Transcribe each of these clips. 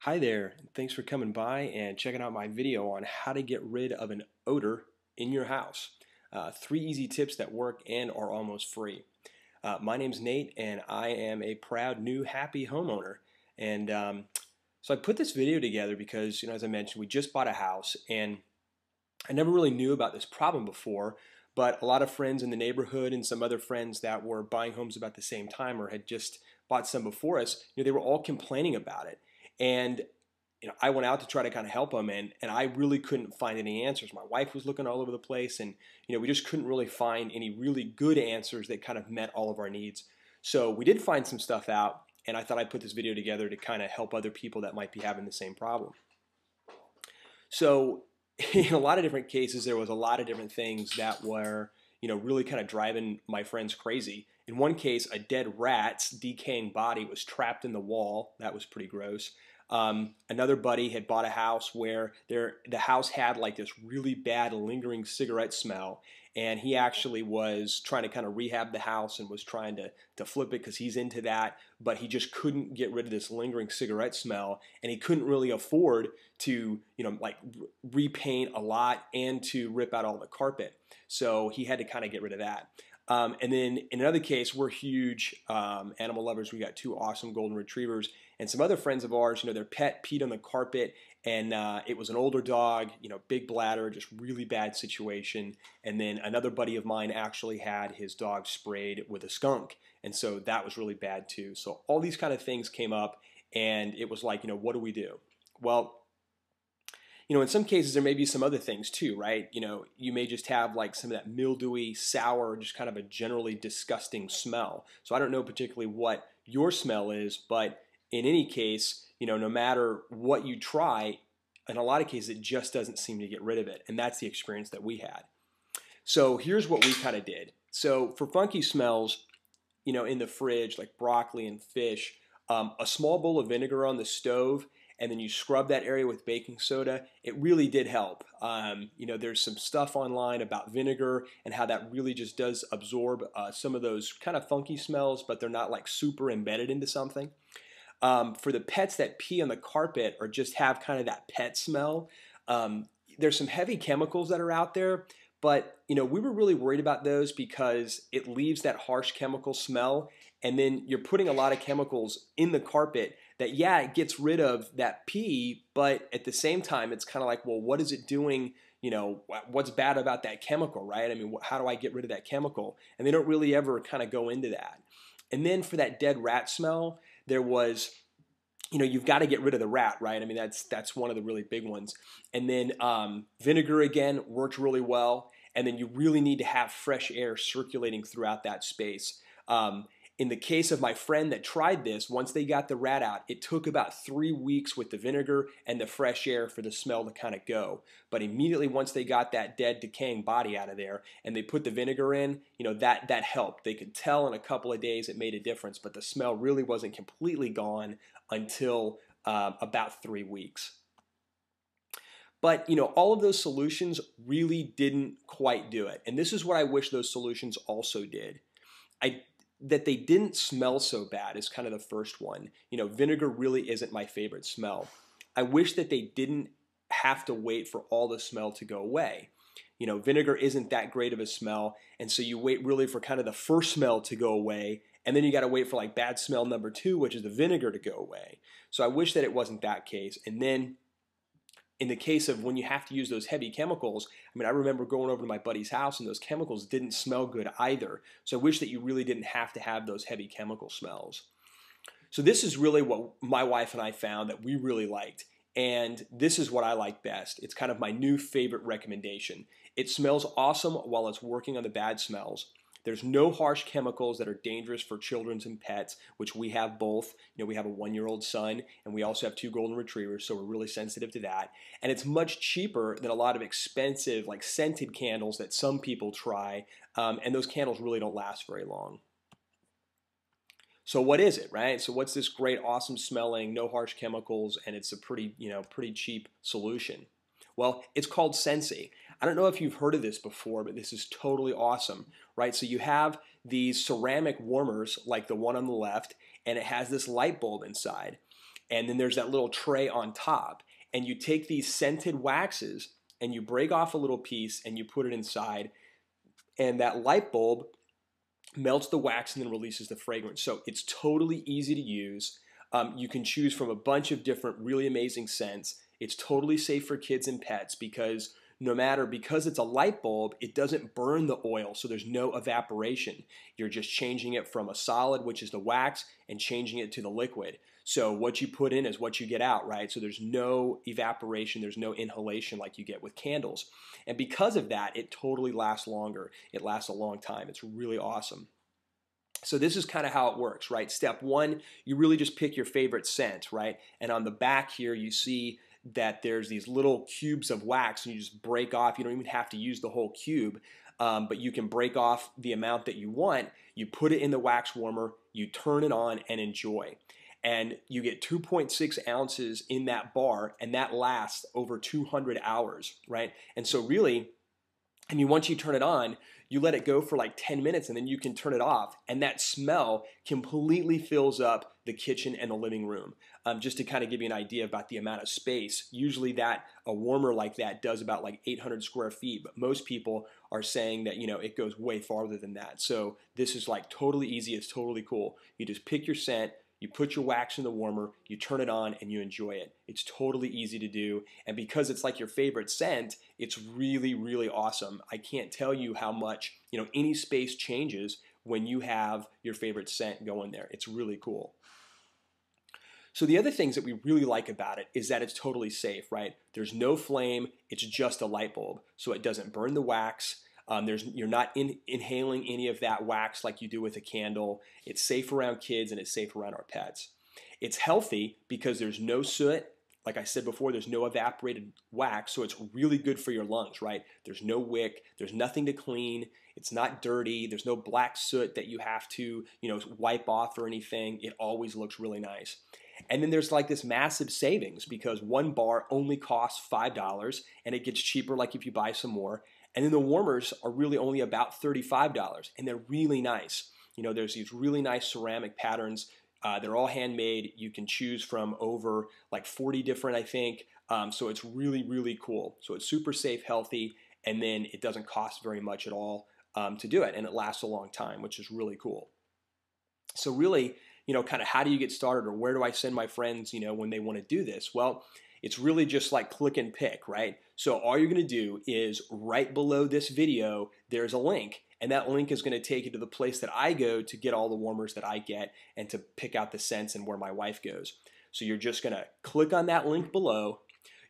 Hi there, and thanks for coming by and checking out my video on how to get rid of an odor in your house. 3 easy tips that work and are almost free. My name's Nate and I am a proud new happy homeowner. And so I put this video together because, as I mentioned, we just bought a house and I never really knew about this problem before, but a lot of friends in the neighborhood and some other friends that were buying homes about the same time or had just bought some before us, they were all complaining about it. And I went out to try to kind of help them, and I really couldn't find any answers. My wife was looking all over the place, and we just couldn't really find any really good answers that kind of met all of our needs. So we did find some stuff out, and I thought I'd put this video together to kind of help other people that might be having the same problem. So in a lot of different cases, there was a lot of different things that were, really kind of driving my friends crazy. In one case, a dead rat's decaying body was trapped in the wall. That was pretty gross. Another buddy had bought a house where the house had like this really bad lingering cigarette smell, and he actually was trying to kind of rehab the house and was trying to flip it because he's into that, but he just couldn't get rid of this lingering cigarette smell, and he couldn't really afford to like repaint a lot and to rip out all the carpet, so he had to kind of get rid of that. And then in another case, we're huge animal lovers. We got 2 awesome golden retrievers, and some other friends of ours, their pet peed on the carpet, and it was an older dog, big bladder, just really bad situation. And then another buddy of mine actually had his dog sprayed with a skunk, and so that was really bad too. So all these kind of things came up, and it was like, what do we do? Well, in some cases there may be some other things too, right? You may just have like some of that mildewy, sour, just kind of a generally disgusting smell. So I don't know particularly what your smell is, but in any case, no matter what you try, in a lot of cases it just doesn't seem to get rid of it. And that's the experience that we had. So here's what we kind of did. So for funky smells, in the fridge, like broccoli and fish, a small bowl of vinegar on the stove, and then you scrub that area with baking soda, it really did help. There's some stuff online about vinegar and how that really just does absorb some of those kind of funky smells, but they're not like super embedded into something. For the pets that pee on the carpet or just have kind of that pet smell, there's some heavy chemicals that are out there, but we were really worried about those because it leaves that harsh chemical smell, and then you're putting a lot of chemicals in the carpet that, yeah, it gets rid of that pee, but at the same time, it's kind of like, well, what is it doing? What's bad about that chemical, right? I mean, how do I get rid of that chemical? And they don't really ever kind of go into that. And then for that dead rat smell, there was, you've got to get rid of the rat, right? I mean, that's one of the really big ones. And then vinegar, again, worked really well. And then you really need to have fresh air circulating throughout that space. In the case of my friend that tried this, once they got the rat out, it took about 3 weeks with the vinegar and the fresh air for the smell to kind of go. But immediately once they got that dead, decaying body out of there and they put the vinegar in, that helped. They could tell in a couple of days it made a difference, but the smell really wasn't completely gone until about 3 weeks. But all of those solutions really didn't quite do it. And this is what I wish those solutions also did. That they didn't smell so bad is kind of the first one. Vinegar really isn't my favorite smell. I wish that they didn't have to wait for all the smell to go away. Vinegar isn't that great of a smell, and so you wait really for kind of the first smell to go away, and then you got to wait for like bad smell number 2, which is the vinegar, to go away. So I wish that it wasn't that case. And then in the case of when you have to use those heavy chemicals, I mean, I remember going over to my buddy's house and those chemicals didn't smell good either. So I wish that you really didn't have to have those heavy chemical smells. So this is really what my wife and I found that we really liked. And this is what I like best. It's kind of my new favorite recommendation. It smells awesome while it's working on the bad smells. There's no harsh chemicals that are dangerous for children and pets, which we have both. We have a 1-year-old son, and we also have 2 golden retrievers, so we're really sensitive to that. And it's much cheaper than a lot of expensive, like scented candles that some people try, and those candles really don't last very long. So what is it, right? So what's this great, awesome smelling, no harsh chemicals, and it's a pretty cheap solution? Well, it's called Scentsy. I don't know if you've heard of this before, but this is totally awesome, right? So you have these ceramic warmers like the one on the left, and it has this light bulb inside. and then there's that little tray on top. And you take these scented waxes and you break off a little piece and you put it inside, and that light bulb melts the wax and then releases the fragrance. So it's totally easy to use. You can choose from a bunch of different really amazing scents. It's totally safe for kids and pets because because it's a light bulb, it doesn't burn the oil, so there's no evaporation. You're just changing it from a solid, which is the wax, and changing it to the liquid. So what you put in is what you get out, right? So there's no evaporation, there's no inhalation like you get with candles. And because of that, it totally lasts longer. It lasts a long time. It's really awesome. So this is kind of how it works, right? Step one, you really just pick your favorite scent, right? And on the back here, you see that there's these little cubes of wax, and you just break off. You don't even have to use the whole cube, but you can break off the amount that you want. You put it in the wax warmer, you turn it on, and enjoy. And you get 2.6 ounces in that bar, and that lasts over 200 hours, right? And so really, once you turn it on, you let it go for like 10 minutes and then you can turn it off. And that smell completely fills up the kitchen and the living room. Just to kind of give you an idea about the amount of space, usually a warmer like that does about like 800 square feet, but most people are saying that, it goes way farther than that. So this is like totally easy. It's totally cool. You just pick your scent, you put your wax in the warmer, you turn it on, and you enjoy it. It's totally easy to do. And because it's like your favorite scent, it's really, really awesome. I can't tell you how much, any space changes when you have your favorite scent going there. It's really cool. So the other things that we really like about it is that it's totally safe, right? There's no flame. It's just a light bulb. So it doesn't burn the wax. You're not inhaling any of that wax like you do with a candle. It's safe around kids and it's safe around our pets. It's healthy because there's no soot. Like I said before, there's no evaporated wax, so it's really good for your lungs, right? There's no wick. There's nothing to clean. It's not dirty. There's no black soot that you have to, wipe off or anything. It always looks really nice. And then there's like this massive savings because one bar only costs $5 and it gets cheaper like if you buy some more. And then the warmers are really only about $35 and they're really nice. There's these really nice ceramic patterns. They're all handmade. You can choose from over like 40 different, I think. So it's really, really cool. So it's super safe, healthy, and then it doesn't cost very much at all to do it. And it lasts a long time, which is really cool. So really, kind of how do you get started, or where do I send my friends, when they want to do this? Well, it's really just like click and pick, right? So all you're going to do is right below this video, there's a link. And that link is going to take you to the place that I go to get all the warmers that I get and to pick out the scents and where my wife goes. So you're just going to click on that link below.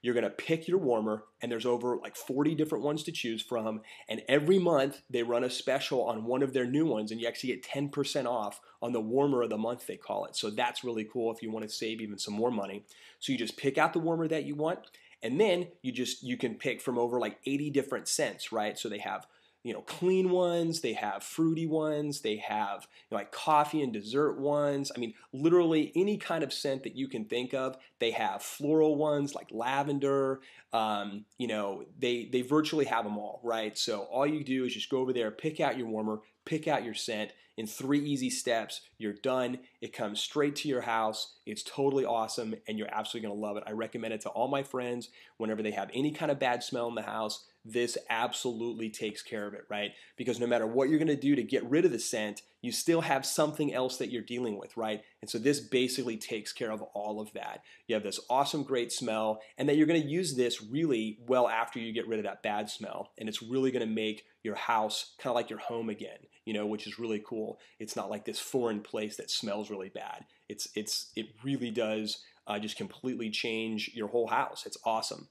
You're going to pick your warmer, and there's over like 40 different ones to choose from. And every month they run a special on one of their new ones, and you actually get 10% off on the warmer of the month, they call it. So that's really cool if you want to save even some more money. So you just pick out the warmer that you want, and then you can pick from over like 80 different scents, right? So they have clean ones, they have fruity ones, they have like coffee and dessert ones. I mean, literally any kind of scent that you can think of. They have floral ones like lavender. They virtually have them all, right? So all you do is just go over there, pick out your warmer, pick out your scent. In 3 easy steps, you're done. It comes straight to your house. It's totally awesome, and you're absolutely going to love it. I recommend it to all my friends whenever they have any kind of bad smell in the house. This absolutely takes care of it, right? Because no matter what you're going to do to get rid of the scent, you still have something else that you're dealing with, right? And so this basically takes care of all of that. You have this awesome, great smell, and then you're going to use this really well after you get rid of that bad smell. And it's really going to make your house kind of like your home again, which is really cool. It's not like this foreign place that smells really bad. It really does just completely change your whole house. It's awesome.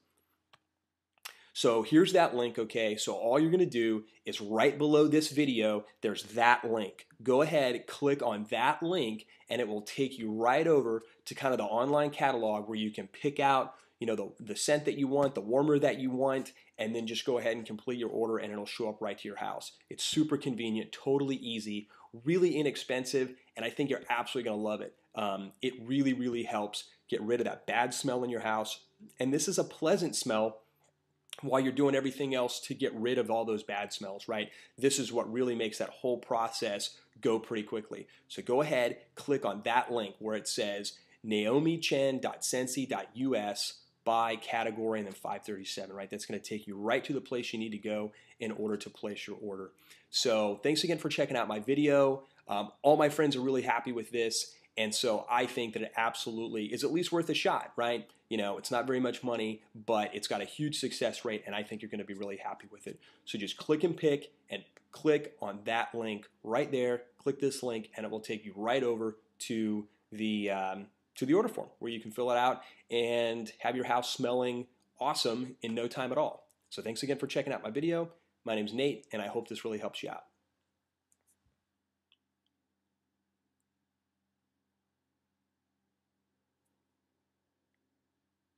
So here's that link, okay? So all you're going to do is right below this video, there's that link. Go ahead, click on that link, and it will take you right over to kind of the online catalog where you can pick out the scent that you want, the warmer that you want, and then just go ahead and complete your order and it'll show up right to your house. It's super convenient, totally easy, really inexpensive, and I think you're absolutely going to love it. It really, really helps get rid of that bad smell in your house. And this is a pleasant smell while you're doing everything else to get rid of all those bad smells, right? This is what really makes that whole process go pretty quickly. So go ahead, click on that link where it says naomichen.scentsy.us by category and then 537, right? That's going to take you right to the place you need to go in order to place your order. So thanks again for checking out my video. All my friends are really happy with this, and so I think that it absolutely is at least worth a shot, right? You know, it's not very much money, but it's got a huge success rate, and I think you're going to be really happy with it. So just click and pick and click on that link right there. Click this link, and it will take you right over to the order form where you can fill it out and have your house smelling awesome in no time at all. So thanks again for checking out my video. My name's Nate, and I hope this really helps you out.